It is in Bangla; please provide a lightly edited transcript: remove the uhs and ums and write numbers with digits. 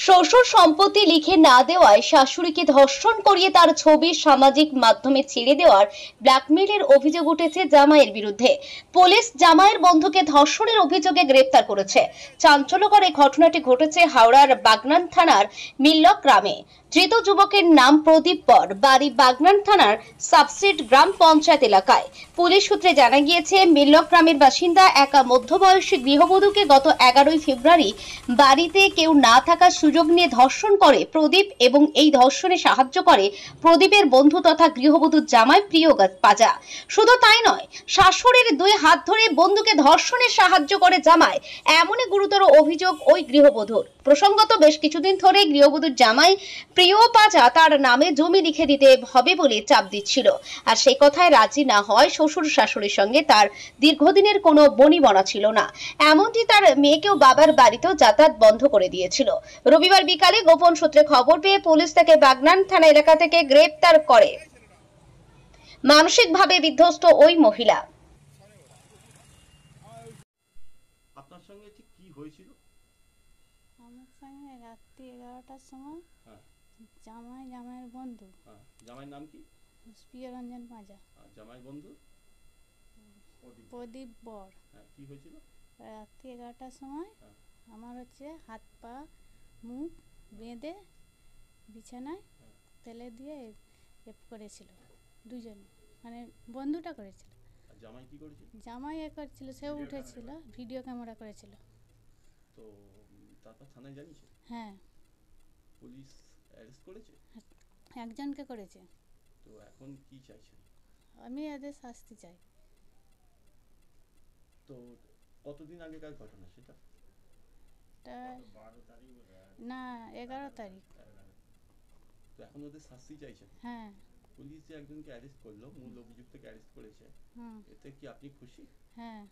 শ্বশুর সম্পত্তি লিখে না দেওয়ায় শাশুড়িকে ধর্ষণ করিয়ে তার ছবি সামাজিক মাধ্যমে ছেড়ে দেওয়ার ব্ল্যাকমেইলের অভিযোগ উঠেছে জামাইয়ের বিরুদ্ধে। পুলিশ জামাইয়ের বন্ধুকে ধর্ষণের অভিযোগে গ্রেফতার করেছে। চাঞ্চল্যকর এই ঘটনাটি ঘটেছে হাওড়ার বাগনান থানার মিল্লক গ্রামে। ধৃত যুবকের নাম প্রদীপ বর, বাড়ি বাগনান থানার সাবস্ট্রিট গ্রাম পঞ্চায়েত এলাকায়। পুলিশ সূত্রে জানা গিয়েছে, মিল্লক গ্রামের বাসিন্দা এক মধ্যবয়সী গৃহবধূকে গত 11 ফেব্রুয়ারি বাড়িতে কেউ না থাকার সুযোগ নিয়ে ধর্ষণ করে প্রদীপ এবং এই ধর্ষণে সাহায্য করে প্রদীপের বন্ধু তথা গৃহবধূর জামাই প্রিয় পাজা। শুধু তাই নয়, শাশুড়ির 2 হাত ধরে বন্ধুকে ধর্ষণে সাহায্য করে জামাই, এমনই গুরুতর অভিযোগ ওই গৃহবধূর। প্রসঙ্গত বেশ কিছুদিন ধরে গৃহবধূর জামাই প্রিয় পাজা তার নামে জমি লিখে দিতে হবে বলে চাপ দিচ্ছিল, আর সেই কথায় রাজি না হয় শ্বশুর শাশুড়ির সঙ্গে তার দীর্ঘদিনের কোনো বনিবনা ছিল না। এমনকি তার মেয়েকেও বাবার বাড়িতেও যাতায়াত বন্ধ করে দিয়েছিল। রবিবার বিকালে গোপন সূত্রে খবর পেয়ে পুলিশ তাকে বাগনান থানা এলাকা থেকে গ্রেফতার করে। মানসিকভাবে বিধ্বস্ত ওই মহিলা। আপনার সঙ্গে ঠিক কি হয়েছিল? আমার সঙ্গে রাত্রি 11টার সময় জামাইয়ের বন্ধু। জামাইয়ের নাম কি? প্রিয়রঞ্জন পাজা। জামাই বন্ধু প্রদীপ বর। কি হয়েছিল? রাত্রি 11টার সময় আমার হাত পা মুখ বেঁধে বিছানায় ফেলে দিয়ে করেছিল। দুজন মানে বন্ধুটা করেছিল। জামাই কি করেছিল? জামাই করেছিল, সেও উঠেছিল, ভিডিও ক্যামেরা করেছিল। তো তারপর থানায় জানিয়েছে? হ্যাঁ। পুলিশ অ্যারেস্ট করেছে? একজনকে করেছে। তো এখন কি চাইছেন? আমি এদের শাস্তি চাই। তো কতদিন আগেকার ঘটনা সেটা? না, 11 তারিখ। তো এখন ওদের শাস্তি চাইছেন? হ্যাঁ। পুলিশ যে একজনকে অ্যারেস্ট করলো, মূল অভিযুক্তকে অ্যারেস্ট করেছে, এতে কি আপনি খুশি? হ্যাঁ।